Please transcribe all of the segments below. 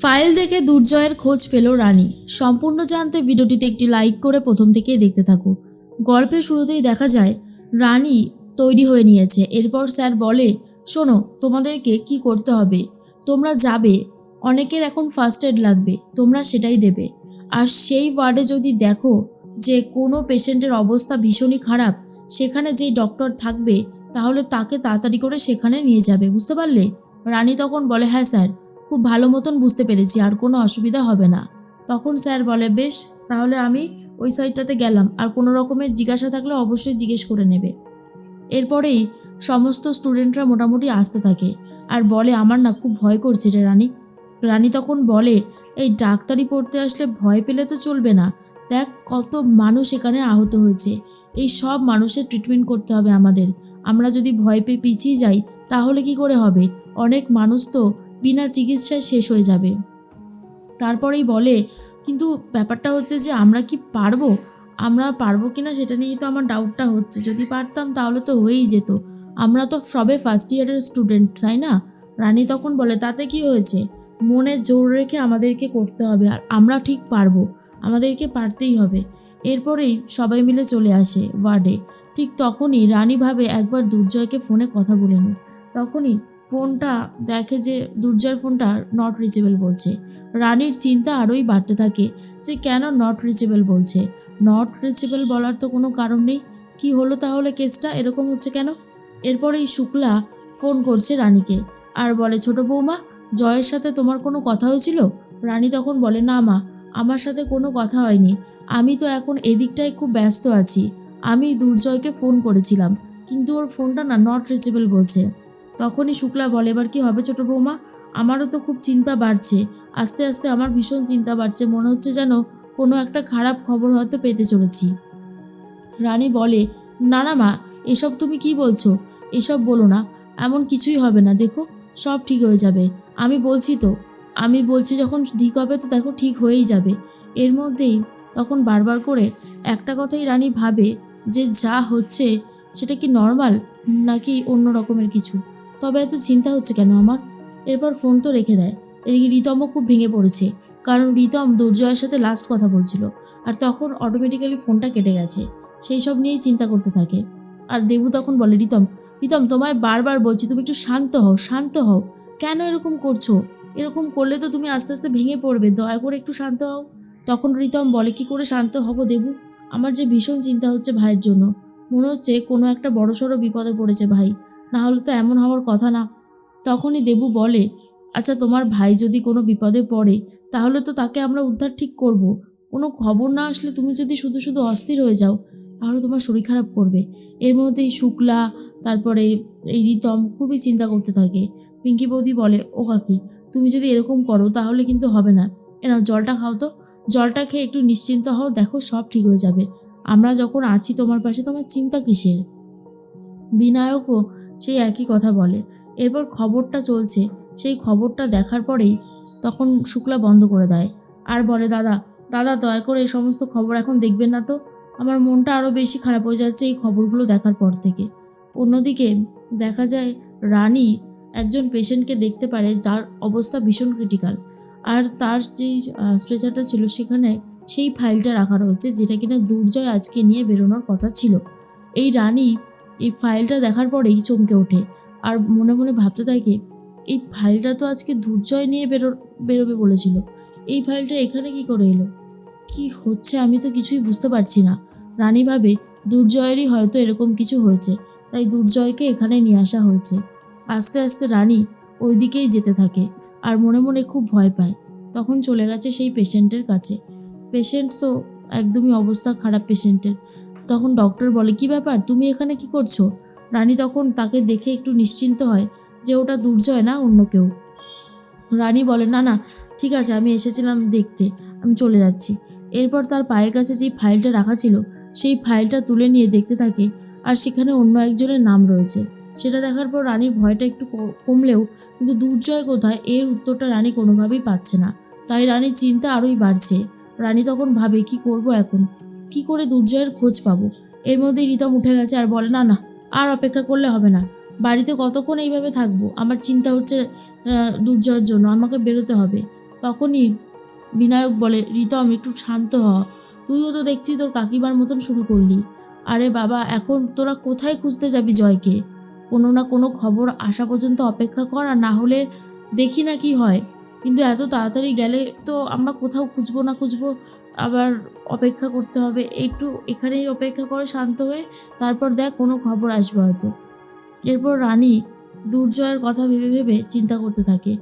File দেখে দুর্জয়ের খোঁজ পেল রানী। সম্পূর্ণ জানতে ভিডিওটিতে একটি লাইক করে প্রথম থেকেই দেখতে থাকো। গল্পের শুরুতেই দেখা যায় রানী তৈরি হয়ে নিয়েছে। এরপর স্যার বলে, শোনো, তোমাদেরকে কি করতে হবে, তোমরা যাবে, অনেকের এখন ফার্স্ট এড লাগবে, তোমরা সেটাই দেবে। আর সেই ওয়ার্ডে যদি দেখো যে কোনো পেশেন্টের অবস্থা ভীষণই খারাপ, সেখানে যেই ডক্টর থাকবে তাহলে তাকে তাড়াতাড়ি করে সেখানে নিয়ে যাবে, বুঝতে পারলে? রানী তখন বলে, হ্যাঁ স্যার, খুব ভালো মতন বুঝতে পেরেছি, আর কোনো অসুবিধা হবে না। তখন স্যার বলে, বেশ, তাহলে আমি ওই সাইডটাতে গেলাম, আর কোনো রকমের জিজ্ঞাসা থাকলে অবশ্যই জিজ্ঞেস করে নেবে। এরপরেই সমস্ত স্টুডেন্টরা মোটামুটি আসতে থাকে আর বলে, আমার না খুব ভয় করছে রে রানী। রানী তখন বলে, এই ডাক্তারি পড়তে আসলে ভয় পেলে তো চলবে না, দেখ কত মানুষ এখানে আহত হয়েছে, এই সব মানুষের ট্রিটমেন্ট করতে হবে আমাদের। আমরা যদি ভয় পেয়ে পিছিয়ে যাই তাহলে কি করে হবে? অনেক মানুষ তো বিনা চিকিৎসায় শেষ হয়ে যাবে। তারপরেই বলে, কিন্তু ব্যাপারটা হচ্ছে যে আমরা কি পারবো, আমরা পারবো কিনা সেটা নিয়েই তো আমার ডাউটটা হচ্ছে। যদি পারতাম তাহলে তো হয়েই যেত, আমরা তো সবে ফার্স্ট ইয়ারের স্টুডেন্ট, তাই না? রানী তখন বলে, তাতে কি হয়েছে, মনে জোর রেখে আমাদেরকে করতে হবে, আর আমরা ঠিক পারবো, আমাদেরকে পারতেই হবে। এরপরেই সবাই মিলে চলে আসে ওয়ার্ডে। ঠিক তখনই রানী ভাবে একবার দুর্জয়কে ফোনে কথা বলে নি। তখনই ফোনটা দেখে যে দুর্জয়ের ফোনটা নট রিচেবল বলছে। রানীর চিন্তা আরোই বাড়তে থাকে যে কেন নট রিচেবল বলছে। নট রিচেবল বলার তো কোনো কারণ নেই, কি হলো তাহলে, কেসটা এরকম হচ্ছে কেন? এরপরেই শুক্লা ফোন করছে রানীকে আর বলে, ছোট বৌমা, জয়ের সাথে তোমার কোনো কথা হয়েছিল? রানী তখন বলে, না মা, আমার সাথে কোনো কথা হয়নি, আমি তো এখন এদিকটায় খুব ব্যস্ত আছি। আমি দুর্জয়কে ফোন করেছিলাম, কিন্তু ওর ফোনটা না নট রিচেবল বলছে। তখনই শুক্লা বলে, এবার কি হবে ছোট বৌমা? আমারও তো খুব চিন্তা বাড়ছে, আস্তে আস্তে আমার ভীষণ চিন্তা বাড়ছে, মনে হচ্ছে যেন কোনো একটা খারাপ খবর হয়তো পেতে চলেছি। রানী বলে, না না মা, এসব তুমি কি বলছো, এসব বলো না, এমন কিছুই হবে না, দেখো সব ঠিক হয়ে যাবে, আমি বলছি তো, আমি বলছি যখন ঠিক হবে তো দেখো ঠিক হয়েই যাবে। এর মধ্যেই তখন বারবার করে একটা কথাই রানী ভাবে যে যা হচ্ছে সেটা কি নর্মাল নাকি অন্য রকমের কিছু, তবে এত চিন্তা হচ্ছে কেন আমার? এরপর ফোন তো রেখে দেয়। এদিকে রিতমও খুব ভেঙে পড়েছে, কারণ রিতম দুর্জয়ের সাথে লাস্ট কথা বলছিল, আর তখন অটোমেটিক্যালি ফোনটা কেটে গেছে। সেই সব নিয়েই চিন্তা করতে থাকে। আর দেবু তখন বলে, রিতম, রিতম, তোমায় বারবার বলছি তুমি একটু শান্ত হও, শান্ত হও, কেন এরকম করছো? এরকম করলে তো তুমি আস্তে আস্তে ভেঙে পড়বে, দয়া করে একটু শান্ত হও। তখন রিতম বলে, কি করে শান্ত হব দেবু, আমার যে ভীষণ চিন্তা হচ্ছে ভাইয়ের জন্য, মনে হচ্ছে কোনো একটা বড়সড় বিপদে পড়েছে ভাই, না হলে তো এমন হওয়ার কথা না। তখনই দেবু বলে, আচ্ছা তোমার ভাই যদি কোনো বিপদে পড়ে তাহলে তো তাকে আমরা উদ্ধার ঠিক করব, কোনো খবর না আসলে তুমি যদি শুধু শুধু অস্থির হয়ে যাও তাহলে তোমার শরীর খারাপ করবে। এর মধ্যেই শুক্লা, তারপরে এই রিতম খুবই চিন্তা করতে থাকে। পিঙ্কি বৌদি বলে, ও কাকি, তুমি যদি এরকম করো তাহলে কিন্তু হবে না, নাও জলটা খাও তো, জলটা খেয়ে একটু নিশ্চিন্ত হও, দেখো সব ঠিক হয়ে যাবে, আমরা যখন আছি তোমার পাশে, তোমার চিন্তা কিসের? বিনায়কও সেই একই কথা বলে। এরপর খবরটা চলছে, সেই খবরটা দেখার পরেই তখন শুক্লা বন্ধ করে দেয় আর বলে, দাদা, দাদা, দয়া করে এই সমস্ত খবর এখন দেখবেন না তো, আমার মনটা আরও বেশি খারাপ হয়ে যাচ্ছে এই খবরগুলো দেখার পর থেকে। অন্যদিকে দেখা যায় রানী একজন পেশেন্টকে দেখতে পারে যার অবস্থা ভীষণ ক্রিটিক্যাল, আর তার যেই স্ট্রেচারটা ছিল সেখানে সেই ফাইলটা রাখা রয়েছে যেটা কিনা দুর্জয় আজকে নিয়ে বেরোনোর কথা ছিল। এই রানী এই ফাইলটা দেখার পরেই চমকে ওঠে আর মনে মনে ভাবতে থাকে, এই ফাইলটা তো আজকে দুর্জয় নিয়ে বেরোবে বলেছিল, এই ফাইলটা এখানে কি করে এলো, কি হচ্ছে আমি তো কিছুই বুঝতে পারছি না। রানী ভাবে দুর্জয়েরই হয়তো এরকম কিছু হয়েছে, তাই দুর্জয়কে এখানে নিয়ে আসা হয়েছে। আস্তে আস্তে রানী ওই দিকেই যেতে থাকে আর মনে মনে খুব ভয় পায়। তখন চলে গেছে সেই পেশেন্টের কাছে। পেশেন্ট তো একদমই অবস্থা খারাপ পেশেন্টের। তখন ডক্টর বলে, কি ব্যাপার, তুমি এখানে কি করছো? রানী তখন তাকে দেখে একটু নিশ্চিন্ত হয় যে ওটা দুর্জয় না, অন্য কেউ। রানী বলে, না না, ঠিক আছে, আমি এসেছিলাম দেখতে, আমি চলে যাচ্ছি। এরপর তার পায়ের কাছে যেই ফাইলটা রাখা ছিল সেই ফাইলটা তুলে নিয়ে দেখতে থাকে, আর সেখানে অন্য একজনের নাম রয়েছে। সেটা দেখার পর রানীর ভয়টা একটু কমলেও কিন্তু দুর্জয় কোথায় এর উত্তরটা রানী কোনোভাবেই পাচ্ছে না। তাই রানীর চিন্তা আরোই বাড়ছে। রানী তখন ভাবে, কি করব এখন, কি করে দুর্জয়ের খোঁজ পাবো? এর মধ্যেই রিতম উঠে গেছে আর বলে, না না, আর অপেক্ষা করলে হবে না, বাড়িতে কতক্ষণ এইভাবে থাকবো, আমার চিন্তা হচ্ছে দুর্জয়ের জন্য, আমাকে বেরোতে হবে। তখনই বিনায়ক বলে, রিতম একটু শান্ত হ, তুইও তো দেখছি তোর কাকিমার মতন শুরু করলি। আরে বাবা, এখন তোরা কোথায় খুঁজতে যাবি জয়কে? কোনো না কোনো খবর আসা পর্যন্ত অপেক্ষা কর, আর না হলে দেখি না কি হয়। কিন্তু এত তাড়াতাড়ি গেলে তো আমরা কোথাও খুঁজবো না খুঁজবো, আবার অপেক্ষা করতে হবে। একটু এখানেই অপেক্ষা করে শান্ত হয়ে, তারপর দেখ কোনো খবর আসবে হয়তো। এরপর রানী দুর্জয়ের কথা ভেবে ভেবে চিন্তা করতে থাকে।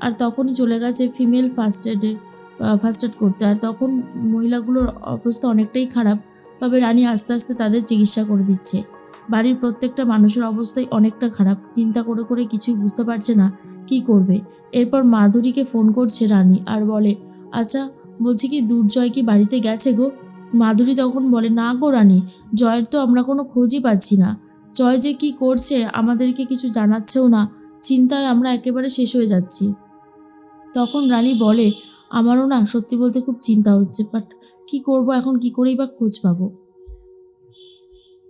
আর তখনই চলে গেছে ফিমেল ফার্স্ট এড করতে। আর তখন মহিলাগুলোর অবস্থা অনেকটাই খারাপ, তবে রানী আস্তে আস্তে তাদের চিকিৎসা করে দিচ্ছে। বাড়ির প্রত্যেকটা মানুষের অবস্থাই অনেকটা খারাপ, চিন্তা করে করে কিছুই বুঝতে পারছে না কি করবে। এরপর মাধুরীকে ফোন করছে রানী আর বলে, আচ্ছা বলছি কি দুর্জয় কি বাড়িতে গেছে গো? মাধুরী তখন বলে, না গো রানী, জয়ের তো আমরা কোনো খোঁজই পাচ্ছি না। জয় যে কি করছে আমাদেরকে কিছু জানাচ্ছেও না, চিন্তায় আমরা একেবারে শেষ হয়ে যাচ্ছি। তখন রানী বলে, আমারও না সত্যি বলতে খুব চিন্তা হচ্ছে, বাট কি করব এখন, কি করেই বা খোঁজ পাবো।